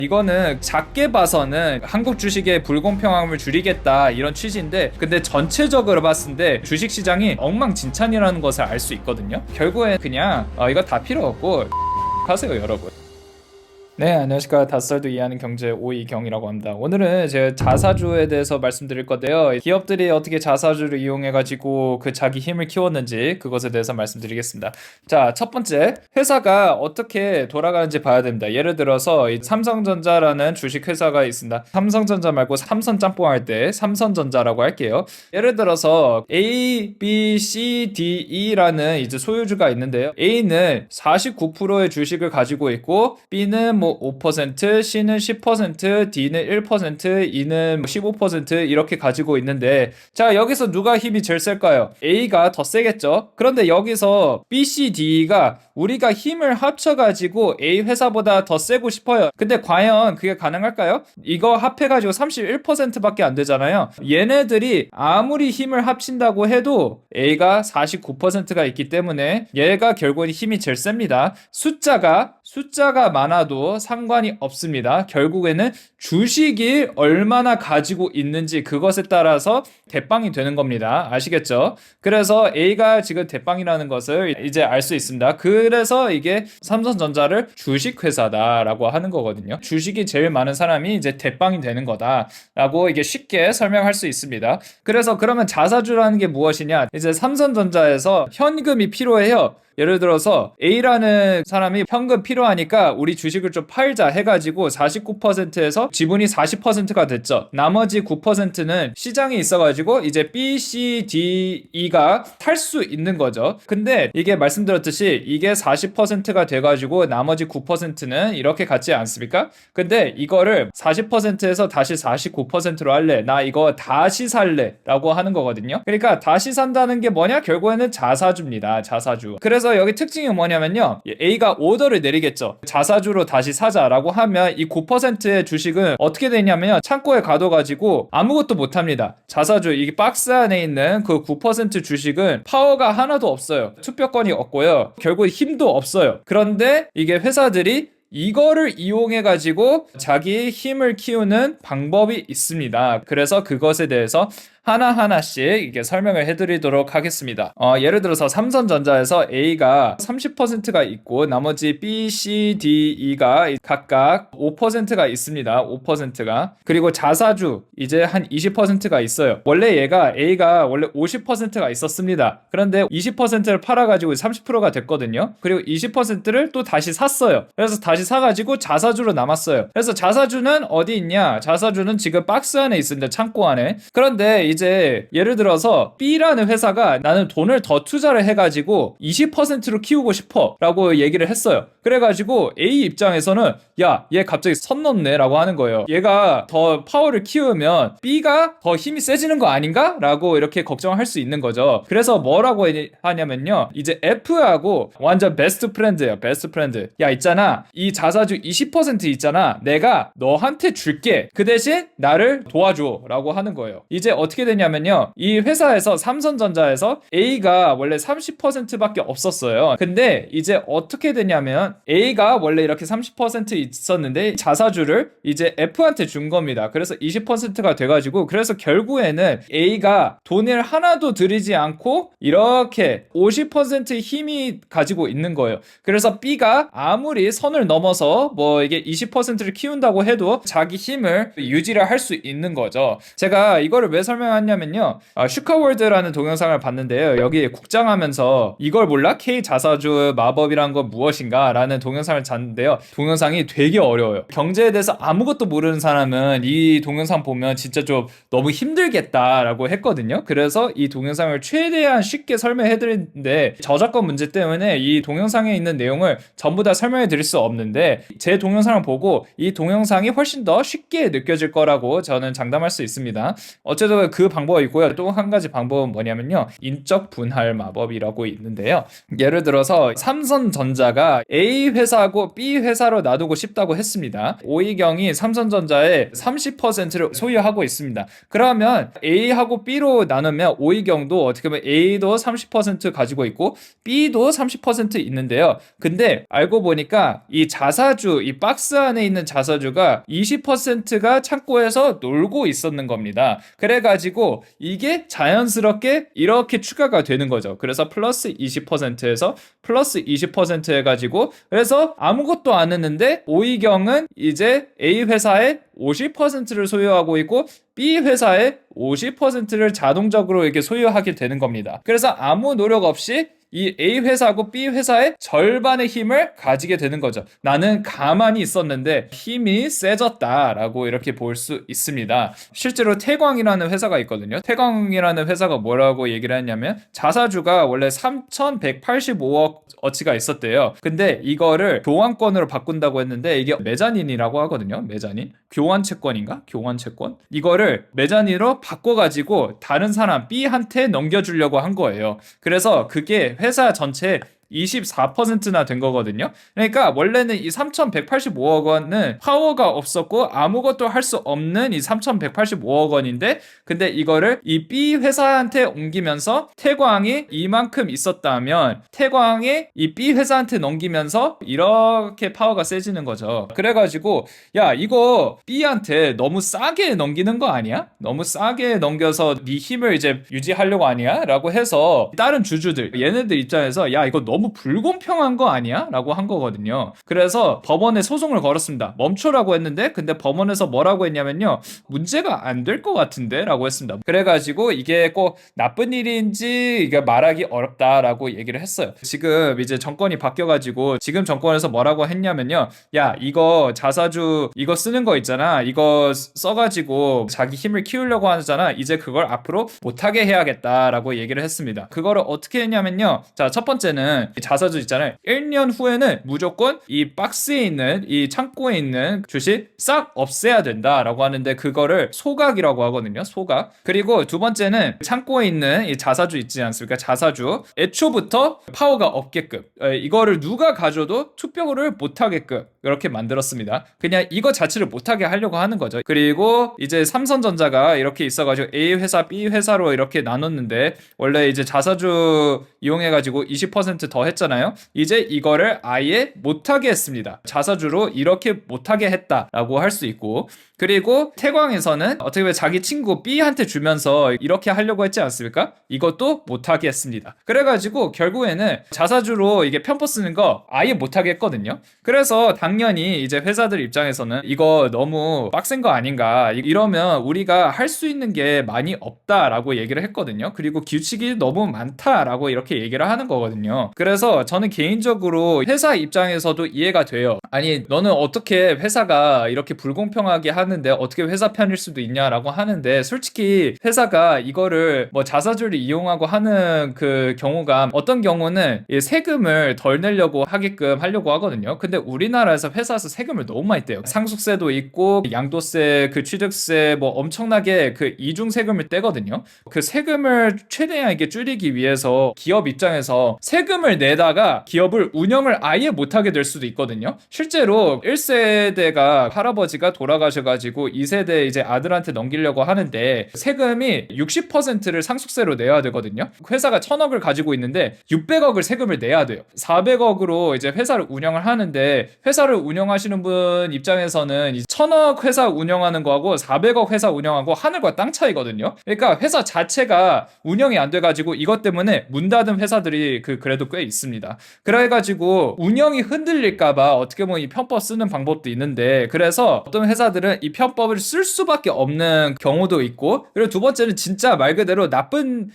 이거는 작게 봐서는 한국 주식의 불공평함을 줄이겠다 이런 취지인데, 근데 전체적으로 봤을 때 주식시장이 엉망진창이라는 것을 알 수 있거든요. 결국엔 그냥 이거 다 필요 없고 가세요 여러분. 네, 안녕하십니까. 5살도 이해하는 경제 오이경이라고 합니다. 오늘은 제가 자사주에 대해서 말씀드릴 건데요. 기업들이 어떻게 자사주를 이용해가지고 그 자기 힘을 키웠는지 그것에 대해서 말씀드리겠습니다. 자, 첫 번째, 회사가 어떻게 돌아가는지 봐야 됩니다. 예를 들어서 이 삼성전자라는 주식회사가 있습니다. 삼성전자 말고 삼선 짬뽕 할 때 삼선전자라고 할게요. 예를 들어서 A, B, C, D, E라는 이제 소유주가 있는데요. A는 49%의 주식을 가지고 있고, B는 뭐 5%, C는 10%, D는 1%, E는 15% 이렇게 가지고 있는데, 자, 여기서 누가 힘이 제일 셀까요? A가 더 세겠죠. 그런데 여기서 B, C, D가 우리가 힘을 합쳐가지고 A 회사보다 더 세고 싶어요. 근데 과연 그게 가능할까요? 이거 합해가지고 31%밖에 안 되잖아요. 얘네들이 아무리 힘을 합친다고 해도 A가 49%가 있기 때문에 얘가 결국은 힘이 제일 셉니다. 숫자가 많아도 상관이 없습니다. 결국에는 주식이 얼마나 가지고 있는지 그것에 따라서 대빵이 되는 겁니다. 아시겠죠? 그래서 A가 지금 대빵이라는 것을 이제 알 수 있습니다. 그래서 이게 삼성전자를 주식회사다라고 하는 거거든요. 주식이 제일 많은 사람이 이제 대빵이 되는 거다라고 이게 쉽게 설명할 수 있습니다. 그래서 그러면 자사주라는 게 무엇이냐? 이제 삼성전자에서 현금이 필요해요. 예를 들어서 A라는 사람이 현금 필요하니까 우리 주식을 좀 팔자 해가지고 49%에서 지분이 40%가 됐죠. 나머지 9%는 시장에 있어가지고 이제 B, C, D, E가 탈 수 있는 거죠. 근데 이게 말씀드렸듯이 이게 40%가 돼가지고 나머지 9%는 이렇게 같지 않습니까? 근데 이거를 40%에서 다시 49%로 할래, 나 이거 다시 살래 라고 하는 거거든요. 그러니까 다시 산다는 게 뭐냐? 결국에는 자사주입니다. 자사주. 그래서 여기 특징이 뭐냐면요, A가 오더를 내리겠죠. 자사주로 다시 사자라고 하면 이 9%의 주식은 어떻게 되냐면요, 창고에 가둬가지고 아무것도 못합니다. 자사주, 이게 박스 안에 있는 그 9% 주식은 파워가 하나도 없어요. 투표권이 없고요, 결국 힘도 없어요. 그런데 이게 회사들이 이거를 이용해가지고 자기 힘을 키우는 방법이 있습니다. 그래서 그것에 대해서 하나하나씩 이게 설명을 해드리도록 하겠습니다. 예를 들어서 삼성전자에서 A가 30%가 있고 나머지 B, C, D, E가 각각 5%가 있습니다. 5%가. 그리고 자사주 이제 한 20%가 있어요. 원래 A가 원래 50%가 있었습니다. 그런데 20%를 팔아가지고 30%가 됐거든요. 그리고 20%를 또 다시 샀어요. 그래서 다시 사가지고 자사주로 남았어요. 그래서 자사주는 어디 있냐? 자사주는 지금 박스 안에 있습니다. 창고 안에. 그런데 이제 예를 들어서 B라는 회사가 나는 돈을 더 투자를 해가지고 20%로 키우고 싶어 라고 얘기를 했어요. 그래가지고 A 입장에서는 야, 얘 갑자기 선 넘네 라고 하는 거예요. 얘가 더 파워를 키우면 B가 더 힘이 세지는 거 아닌가? 라고 이렇게 걱정할 수 있는 거죠. 그래서 뭐라고 하냐면요, 이제 F하고 완전 베스트 프렌드예요. 베스트 프렌드. 야, 있잖아, 이 자사주 20% 있잖아, 내가 너한테 줄게. 그 대신 나를 도와줘 라고 하는 거예요. 이제 어떻게 되냐면요, 이 회사에서 삼성전자에서 A가 원래 30%밖에 없었어요. 근데 이제 어떻게 되냐면 A가 원래 이렇게 30% 있었는데 자사주를 이제 F한테 준 겁니다. 그래서 20%가 돼가지고, 그래서 결국에는 A가 돈을 하나도 들이지 않고 이렇게 50%의 힘이 가지고 있는 거예요. 그래서 B가 아무리 선을 넘어서 뭐 이게 20%를 키운다고 해도 자기 힘을 유지를 할 수 있는 거죠. 제가 이거를 왜 설명하냐면요, 슈카월드라는 동영상을 봤는데요, 여기 국장하면서 이걸 몰라? K 자사주 마법이란 건 무엇인가? 라는 동영상을 잤는데요, 동영상이 되게 어려워요. 경제에 대해서 아무것도 모르는 사람은 이 동영상 보면 진짜 좀 너무 힘들겠다라고 했거든요. 그래서 이 동영상을 최대한 쉽게 설명해 드리는데 저작권 문제 때문에 이 동영상에 있는 내용을 전부 다 설명해 드릴 수 없는데, 제 동영상을 보고 이 동영상이 훨씬 더 쉽게 느껴질 거라고 저는 장담할 수 있습니다. 어쨌든 그 그 방법이 있고요. 또 한 가지 방법은 뭐냐면요, 인적 분할 마법이라고 있는데요. 예를 들어서 삼성전자가 A 회사하고 B 회사로 나누고 싶다고 했습니다. 오이경이 삼성전자의 30%를 소유하고 있습니다. 그러면 A하고 B로 나누면 오이경도 어떻게 보면 A도 30% 가지고 있고 B도 30% 있는데요. 근데 알고 보니까 이 자사주, 이 박스 안에 있는 자사주가 20%가 창고에서 놀고 있었는 겁니다. 그래가지고 이게 자연스럽게 이렇게 추가가 되는 거죠. 그래서 플러스 20%에서 플러스 20% 해가지고, 그래서 아무것도 안 했는데 오이경은 이제 A 회사의 50%를 소유하고 있고 B 회사의 50%를 자동적으로 이렇게 소유하게 되는 겁니다. 그래서 아무 노력 없이 이 A 회사하고 B 회사의 절반의 힘을 가지게 되는 거죠. 나는 가만히 있었는데 힘이 세졌다라고 이렇게 볼 수 있습니다. 실제로 태광이라는 회사가 있거든요. 태광이라는 회사가 뭐라고 얘기를 했냐면 자사주가 원래 3,185억 어치가 있었대요. 근데 이거를 교환권으로 바꾼다고 했는데 이게 메자닌이라고 하거든요. 메자닌? 교환채권인가? 교환채권? 이거를 메자닌으로 바꿔가지고 다른 사람 B한테 넘겨주려고 한 거예요. 그래서 그게 회사 전체에 24%나 된 거거든요. 그러니까 원래는 이 3,185억 원은 파워가 없었고 아무것도 할 수 없는 이 3,185억 원인데, 근데 이거를 이 B 회사한테 옮기면서 태광이 이만큼 있었다면 태광이 이 B 회사한테 넘기면서 이렇게 파워가 세지는 거죠. 그래가지고 야, 이거 B한테 너무 싸게 넘기는 거 아니야? 너무 싸게 넘겨서 네 힘을 이제 유지하려고 아니야? 라고 해서 다른 주주들, 얘네들 입장에서 야, 이거 너무 불공평한 거 아니야? 라고 한 거거든요. 그래서 법원에 소송을 걸었습니다. 멈춰라고 했는데, 근데 법원에서 뭐라고 했냐면요, 문제가 안 될 것 같은데? 라고 했습니다. 그래가지고 이게 꼭 나쁜 일인지 이게 말하기 어렵다라고 얘기를 했어요. 지금 이제 정권이 바뀌어가지고 지금 정권에서 뭐라고 했냐면요, 야, 이거 자사주 이거 쓰는 거 있잖아, 이거 써가지고 자기 힘을 키우려고 하잖아, 이제 그걸 앞으로 못하게 해야겠다라고 얘기를 했습니다. 그거를 어떻게 했냐면요, 자, 첫 번째는 자사주 있잖아요, 1년 후에는 무조건 이 박스에 있는 이 창고에 있는 주식 싹 없애야 된다라고 하는데, 그거를 소각이라고 하거든요. 소각. 그리고 두 번째는 창고에 있는 이 자사주 있지 않습니까? 자사주 애초부터 파워가 없게끔, 이거를 누가 가져도 투표를 못하게끔 이렇게 만들었습니다. 그냥 이거 자체를 못하게 하려고 하는 거죠. 그리고 이제 삼성전자가 이렇게 있어가지고 A 회사, B 회사로 이렇게 나눴는데, 원래 이제 자사주 이용해가지고 20%더 했잖아요. 이제 이거를 아예 못하게 했습니다. 자사주로 이렇게 못하게 했다라고 할 수 있고, 그리고 태광에서는 어떻게 보면 자기 친구 B한테 주면서 이렇게 하려고 했지 않습니까? 이것도 못하게 했습니다. 그래가지고 결국에는 자사주로 이게 편법 쓰는 거 아예 못하게 했거든요. 그래서 당연히 이제 회사들 입장에서는 이거 너무 빡센 거 아닌가, 이러면 우리가 할 수 있는 게 많이 없다라고 얘기를 했거든요. 그리고 규칙이 너무 많다라고 이렇게 얘기를 하는 거거든요. 그래서 저는 개인적으로 회사 입장에서도 이해가 돼요. 아니, 너는 어떻게 회사가 이렇게 불공평하게 하는데 어떻게 회사 편일 수도 있냐라고 하는데, 솔직히 회사가 이거를 뭐 자사주를 이용하고 하는 그 경우가 어떤 경우는 세금을 덜 내려고 하게끔 하려고 하거든요. 근데 우리나라에서 회사에서 세금을 너무 많이 떼요. 상속세도 있고 양도세, 그 취득세, 뭐 엄청나게 그 이중 세금을 떼거든요. 그 세금을 최대한 이게 줄이기 위해서 기업 입장에서 세금을 내다가 기업을 운영을 아예 못하게 될 수도 있거든요. 실제로 1세대가 할아버지가 돌아가셔가지고 2세대 이제 아들한테 넘기려고 하는데 세금이 60%를 상속세로 내야 되거든요. 회사가 1,000억을 가지고 있는데 600억을 세금을 내야 돼요. 400억으로 이제 회사를 운영을 하는데, 회사를 운영하시는 분 입장에서는 1,000억 회사 운영하는 거하고 400억 회사 운영하고 하늘과 땅 차이거든요. 그러니까 회사 자체가 운영이 안 돼가지고 이것 때문에 문 닫은 회사들이 그래도 꽤 있습니다. 그래가지고 운영이 흔들릴까봐 어떻게 보면 이 편법 쓰는 방법도 있는데, 그래서 어떤 회사들은 이 편법을 쓸 수밖에 없는 경우도 있고, 그리고 두 번째는 진짜 말 그대로 나쁜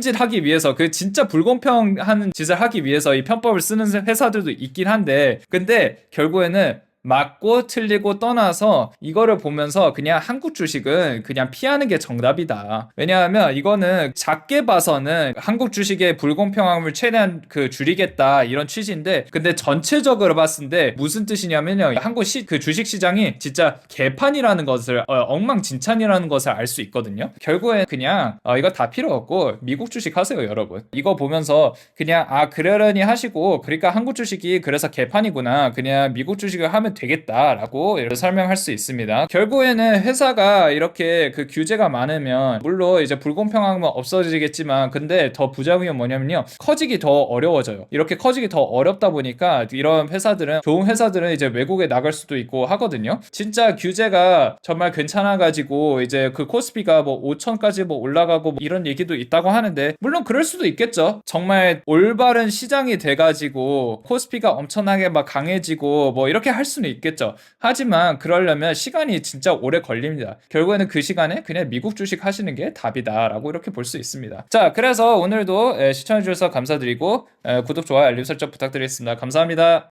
짓 하기 위해서, 그 진짜 불공평한 짓을 하기 위해서 이 편법을 쓰는 회사들도 있긴 한데, 근데 결국에는 맞고 틀리고 떠나서 이거를 보면서 그냥 한국 주식은 그냥 피하는 게 정답이다. 왜냐하면 이거는 작게 봐서는 한국 주식의 불공평함을 최대한 줄이겠다 이런 취지인데, 근데 전체적으로 봤을 때 무슨 뜻이냐면요, 그 주식 시장이 진짜 개판이라는 것을 엉망진창이라는 것을 알 수 있거든요. 결국엔 그냥 이거 다 필요 없고 미국 주식 하세요, 여러분. 이거 보면서 그냥 그러려니 하시고, 그러니까 한국 주식이 그래서 개판이구나, 그냥 미국 주식을 하면 되겠다라고 이렇게 설명할 수 있습니다. 결국에는 회사가 이렇게 규제가 많으면 물론 이제 불공평함은 없어지겠지만, 근데 더 부작용이 뭐냐면요, 커지기 더 어려워져요. 이렇게 커지기 더 어렵다 보니까 이런 회사들은, 좋은 회사들은 이제 외국에 나갈 수도 있고 하거든요. 진짜 규제가 정말 괜찮아가지고 이제 코스피가 뭐 5천까지 뭐 올라가고 뭐 이런 얘기도 있다고 하는데, 물론 그럴 수도 있겠죠. 정말 올바른 시장이 돼가지고 코스피가 엄청나게 막 강해지고 뭐 이렇게 할 수는 있겠죠. 하지만 그러려면 시간이 진짜 오래 걸립니다. 결국에는 그 시간에 그냥 미국 주식 하시는 게 답이다라고 이렇게 볼 수 있습니다. 자, 그래서 오늘도 시청해주셔서 감사드리고 구독, 좋아요, 알림 설정 부탁드리겠습니다. 감사합니다.